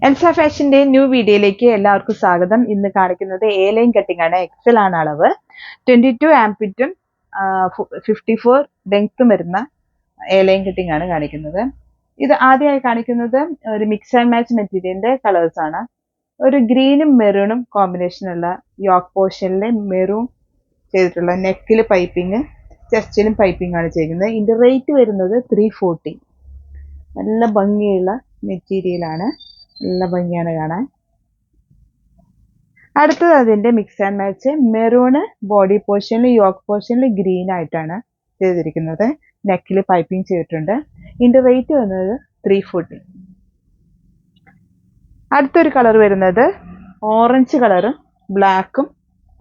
Elsa ഫാഷന്റെ new വീഡിയോയിലേക്ക് എല്ലാവർക്കും സ്വാഗതം. ഇന്ന് കാണിക്കുന്നത് എ ലൈൻ കട്ടിംഗ് ആണ്. എക്സൽ ആണ് അളവ്. 22 ആംപിറ്റും 54 ലെങ്ത്തും വരുന്ന എ ലൈൻ കട്ടിംഗ് ആണ് കാണിക്കുന്നത്. ഇത് ആദ്യമായി കാണിക്കുന്നത് ഒരു മിക്സ് ആൻഡ് മാച്ച് മെറ്റീരിയലിന്റെ കളേഴ്സ് ആണ്. ഒരു ഗ്രീനും മെറൂണും കോമ്പിനേഷനുള്ള യോക്ക് പോർഷനിലെ മെറൂൺ ചെയ്തിട്ടുള്ള നെക്കിൽ പൈപ്പിംഗ്, ചെസ്റ്റിലും പൈപ്പിംഗ് ആണ് ചെയ്യുന്നത്. ഇതിന്റെ റേറ്റ് വരുന്നത് 340. നല്ല ഭംഗിയുള്ള മെറ്റീരിയലാണ്, നല്ല ഭംഗിയാണ് കാണാൻ. അടുത്തത് അതിന്റെ mix and match maroon body പോർഷനിൽ, യോക്ക് പോർഷനിൽ ഗ്രീൻ ആയിട്ടാണ് ചെയ്തിരിക്കുന്നത്. നെക്കിൽ പൈപ്പിംഗ് ചെയ്തിട്ടുണ്ട്. ഇതിന്റെ റേറ്റ് വന്നത് 340. അടുത്തൊരു കളർ വരുന്നത് ഓറഞ്ച് കളറും ബ്ലാക്കും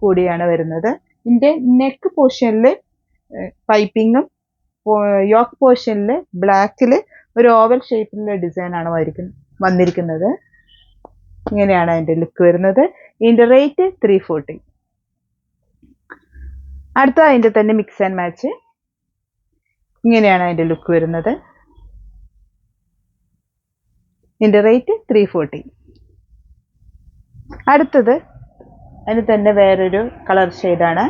കൂടിയാണ് വരുന്നത്. ഇതിന്റെ നെക്ക് പോർഷനിൽ പൈപ്പിങ്ങും യോക്ക് പോർഷനിൽ ബ്ലാക്കിൽ ഒരു ഓവൽ ഷേപ്പിലുള്ള ഡിസൈൻ ആണ് വന്നിരിക്കുന്നത്. ഇങ്ങനെയാണ് അതിന്റെ ലുക്ക് വരുന്നത്. ഇതിന്റെ റേറ്റ് 340. അടുത്ത അതിന്റെ തന്നെ മിക്സ് ആൻഡ് മാച്ച്. ഇങ്ങനെയാണ് അതിന്റെ ലുക്ക് വരുന്നത്. ഇതിന്റെ റേറ്റ് 340. അടുത്തത് അതിന് തന്നെ വേറൊരു കളർ ഷെയ്ഡാണ്.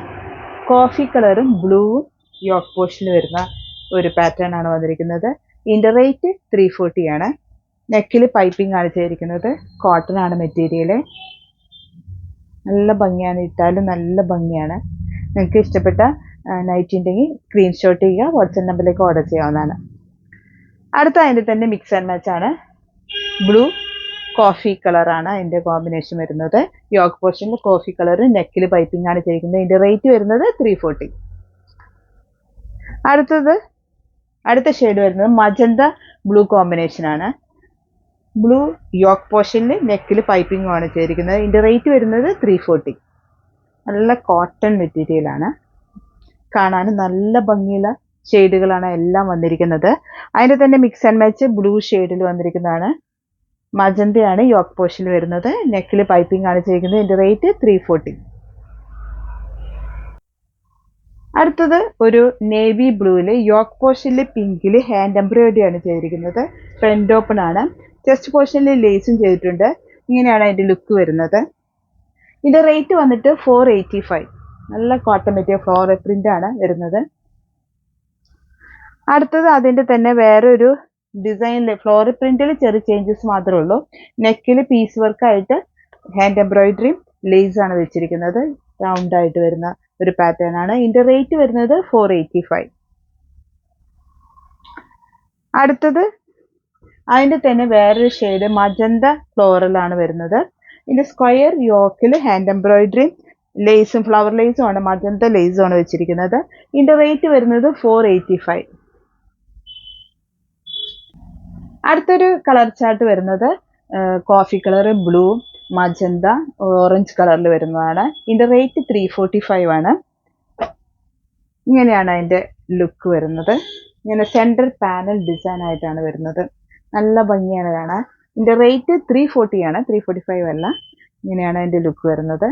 കോഫി കളറും ബ്ലൂവും യോക്ക് പോർഷനിൽ വരുന്ന ഒരു പാറ്റേൺ ആണ് വന്നിരിക്കുന്നത്. ഇതിന്റെ റേറ്റ് 340 ആണ്. നെക്കിൽ പൈപ്പിംഗ് ആണ് ചെയ്തിരിക്കുന്നത്. കോട്ടൺ ആണ് മെറ്റീരിയൽ. നല്ല ഭംഗിയാണ്, ഇട്ടാലും നല്ല ഭംഗിയാണ്. നിങ്ങൾക്ക് ഇഷ്ടപ്പെട്ട നൈറ്റി ഉണ്ടെങ്കിൽ സ്ക്രീൻഷോട്ട് ചെയ്യുക, വാട്സ്ആപ്പ് നമ്പറിലേക്ക് ഓർഡർ ചെയ്യാവുന്നതാണ്. അടുത്ത അതിൻ്റെ തന്നെ മിക്സ് ആൻഡ് മാച്ച് ആണ്. ബ്ലൂ കോഫി കളറാണ് അതിൻ്റെ കോമ്പിനേഷൻ വരുന്നത്. യോക്ക് പോർഷനിൽ കോഫി കളർ, നെക്കിൽ പൈപ്പിംഗ് ആണ് ചെയ്തിരിക്കുന്നത്. ഇതിൻ്റെ റേറ്റ് വരുന്നത് 340. അടുത്ത ഷെയ്ഡ് വരുന്നത് മജന്ത ബ്ലൂ കോമ്പിനേഷൻ ആണ്. ബ്ലൂ യോക്ക് പോർഷനിൽ നെക്കിൽ പൈപ്പിംഗും ആണ് ചെയ്തിരിക്കുന്നത്. ഇതിന്റെ റേറ്റ് വരുന്നത് 340. നല്ല കോട്ടൺ മെറ്റീരിയൽ ആണ്. കാണാൻ നല്ല ഭംഗിയുള്ള ഷെയ്ഡുകളാണ് എല്ലാം വന്നിരിക്കുന്നത്. അതിന്റെ തന്നെ മിക്സ് ആൻഡ് മാച്ച് ബ്ലൂ ഷെയ്ഡിൽ വന്നിരിക്കുന്നതാണ്. മജന്തയാണ് യോക്ക് പോർഷനിൽ വരുന്നത്. നെക്കിൽ പൈപ്പിംഗ് ആണ് ചെയ്തിരിക്കുന്നത്. ഇതിന്റെ റേറ്റ് 340. അടുത്തത് ഒരു നേവി ബ്ലൂവില് യോക്ക് പോർഷനിൽ പിങ്കിൽ ഹാൻഡ് എംബ്രോയിഡറി ആണ് ചെയ്തിരിക്കുന്നത്. ഫ്രണ്ട് ഓപ്പൺ ആണ്. ചെസ്റ്റ് പോർഷനിൽ ലേസും ചെയ്തിട്ടുണ്ട്. ഇങ്ങനെയാണ് അതിന്റെ ലുക്ക് വരുന്നത്. ഇതിന്റെ റേറ്റ് വന്നിട്ട് 485. നല്ല കോട്ടൺ മെറ്റീരിയൽ ഫ്ലോറൽ പ്രിന്റ് ആണ് വരുന്നത്. അടുത്തത് അതിന്റെ തന്നെ വേറൊരു ഡിസൈനിൽ ഫ്ലോറൽ പ്രിന്റിൽ ചെറിയ ചേഞ്ചസ് മാത്രമേ ഉള്ളൂ. നെക്കിൽ പീസ് വർക്ക് ആയിട്ട് ഹാൻഡ് എംബ്രോയിഡറിയും ലേസ് ആണ് വെച്ചിരിക്കുന്നത്. റൗണ്ട് ആയിട്ട് വരുന്ന ഒരു പാറ്റേൺ ആണ്. ഇതിന്റെ റേറ്റ് വരുന്നത് 485. അടുത്തത് അതിന്റെ തന്നെ വേറൊരു ഷെയ്ഡ് മജന്ത ഫ്ലോറൽ ആണ് വരുന്നത്. ഇതിന്റെ സ്ക്വയർ യോക്കിൽ ഹാൻഡ് എംബ്രോയിഡറിയും ലേസും ഫ്ലവർ ലേസും ആണ്, മജന്ത ലേസും ആണ് വെച്ചിരിക്കുന്നത്. ഇതിന്റെ റേറ്റ് വരുന്നത് 485. അടുത്തൊരു കളർ ചാർട്ട് വരുന്നത് coffee colour, blue, magenta, orange കളറിൽ വരുന്നതാണ്. ഇതിന്റെ റേറ്റ് 345 ആണ്. ഇങ്ങനെയാണ് അതിന്റെ ലുക്ക് വരുന്നത്. ഇങ്ങനെ സെൻട്രൽ പാനൽ ഡിസൈൻ ആയിട്ടാണ് വരുന്നത്. നല്ല ഭംഗിയാണ് കാണാൻ. ഇതിന്റെ റേറ്റ് 340 ആണ്, 345 അല്ല. ഇങ്ങനെയാണ് അതിന്റെ ലുക്ക് വരുന്നത്.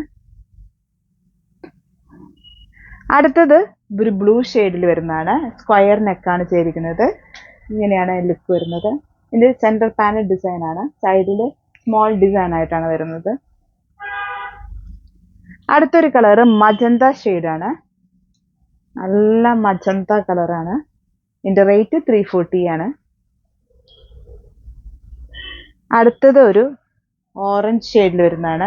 അടുത്തത് ഒരു ബ്ലൂ ഷെയ്ഡിൽ വരുന്നതാണ്. സ്ക്വയർ നെക്കാണ് ചെയ്തിരിക്കുന്നത്. ഇങ്ങനെയാണ് അതിന്റെ ലുക്ക് വരുന്നത്. ഇതിന്റെ സെൻട്രൽ പാനൽ ഡിസൈൻ ആണ്. സൈഡിൽ സ്മോൾ ഡിസൈൻ ആയിട്ടാണ് വരുന്നത്. അടുത്തൊരു കളർ മജന്ത ഷെയ്ഡാണ്. നല്ല മജന്ത കളറാണ്. ഇതിന്റെ റേറ്റ് 340 ആണ്. അടുത്തത് ഒരു ഓറഞ്ച് ഷെയ്ഡിൽ വരുന്നതാണ്.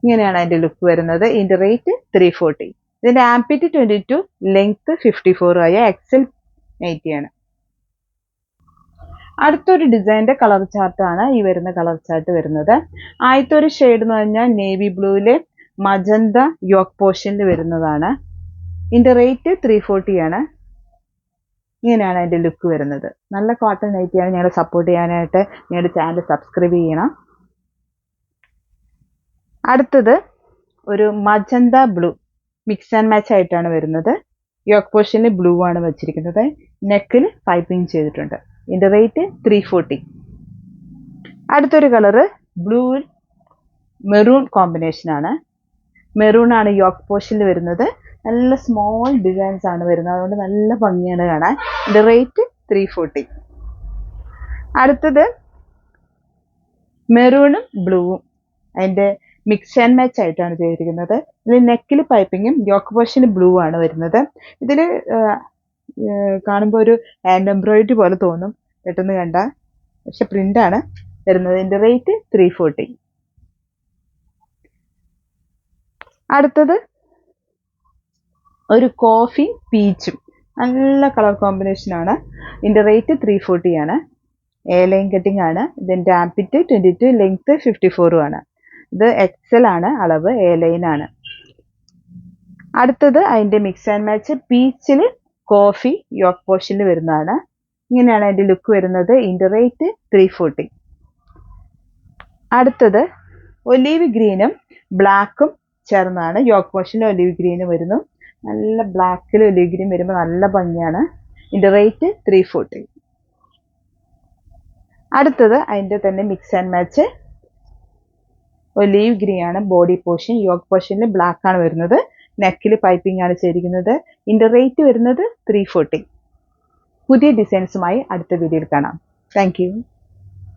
ഇങ്ങനെയാണ് അതിന്റെ ലുക്ക് വരുന്നത്. ഇതിന്റെ റേറ്റ് 340. ഇതിന്റെ ആംപിറ്റ് 22, ലെങ്ത് 54 ആയ എക്സൽ നൈറ്റിയാണ്. അടുത്തൊരു ഡിസൈനിന്റെ കളർ ചാർട്ടാണ് ഈ വരുന്ന കളർ ചാർട്ട് വരുന്നത്. ആദ്യത്തെ ഒരു ഷെയ്ഡ് എന്ന് പറഞ്ഞാൽ നേവി ബ്ലൂവിലെ മജന്ത യോക്ക് പോർഷനിൽ വരുന്നതാണ്. ഇതിന്റെ റേറ്റ് 340 ആണ്. ഇങ്ങനെയാണ് അതിന്റെ ലുക്ക് വരുന്നത്. നല്ല കോട്ടൺ നൈറ്റിയാണ്. ഞങ്ങളെ സപ്പോർട്ട് ചെയ്യാനായിട്ട് ഞങ്ങളുടെ ചാനൽ സബ്സ്ക്രൈബ് ചെയ്യണം. അടുത്തത് ഒരു magenta blue mix and match ആയിട്ടാണ് വരുന്നത്. യോക്ക് പോർഷനിൽ ബ്ലൂ ആണ് വെച്ചിരിക്കുന്നത്. നെക്കിൽ പൈപ്പിംഗ് ചെയ്തിട്ടുണ്ട്. ഇതിന്റെ റേറ്റ് 340. അടുത്തൊരു കളറ് ബ്ലൂ മെറൂൺ കോമ്പിനേഷൻ ആണ്. മെറൂൺ ആണ് യോക്ക് പോർഷനിൽ വരുന്നത്. നല്ല സ്മോൾ ഡിസൈൻസ് ആണ് വരുന്നത്. അതുകൊണ്ട് നല്ല ഭംഗിയാണ് കാണാൻ. ഇതിന്റെ റേറ്റ് 340. അടുത്തത് മെറൂണും ബ്ലൂവും അതിൻ്റെ മിക്സ് ആൻഡ് മാച്ച് ആയിട്ടാണ് ചെയ്തിരിക്കുന്നത്. ഇതിൽ നെക്കിൽ പൈപ്പിങ്ങും യോക്ക് പോർഷന് ബ്ലൂ ആണ് വരുന്നത്. ഇതിൽ കാണുമ്പോൾ ഒരു ഹാൻഡ് എംബ്രോയിഡറി പോലെ തോന്നും പെട്ടെന്ന് കണ്ട, പക്ഷെ പ്രിൻ്റാണ് വരുന്നത്. ഇതിൻ്റെ റേറ്റ് 340. അടുത്തത് ഒരു കോഫി പീച്ചും, നല്ല കളർ കോമ്പിനേഷനാണ്. ഇതിൻ്റെ റേറ്റ് 340 ആണ്. എ ലൈൻ കട്ടിംഗ് ആണ്. ഇതിൻ്റെ ആംപിറ്റ് 22, ലെങ്ത് 54 ആണ്. ഇത് എക്സൽ ആണ് അളവ്, എ ലൈൻ ആണ്. അടുത്തത് അതിൻ്റെ മിക്സ് ആൻഡ് മാച്ച് പീച്ചിൽ കോഫി യോക്ക് പോർഷനിൽ വരുന്നതാണ്. ഇങ്ങനെയാണ് അതിൻ്റെ ലുക്ക് വരുന്നത്. ഇതിൻ്റെ റേറ്റ് 340. അടുത്തത് ഒലീവ് ഗ്രീനും ബ്ലാക്കും ചേർന്നാണ്. യോക്ക് പോർഷനിൽ ഒലീവ് ഗ്രീനും വരുന്നു. നല്ല ബ്ലാക്കിൽ ഒലീവ് ഗ്രീൻ വരുമ്പോൾ നല്ല ഭംഗിയാണ്. ഇതിൻ്റെ റേറ്റ് 340. അടുത്തത് അതിൻ്റെ തന്നെ mix and match olive green ആണ് ബോഡി പോർഷൻ. യോക്ക് പോർഷനിൽ ബ്ലാക്ക് ആണ് വരുന്നത്. നെക്കിൽ പൈപ്പിംഗ് ആണ് ചെയ്തിരിക്കുന്നത്. ഇതിൻ്റെ റേറ്റ് വരുന്നത് 340. പുതിയ ഡിസൈൻസുമായി അടുത്ത വീഡിയോയിൽ കാണാം. Thank you.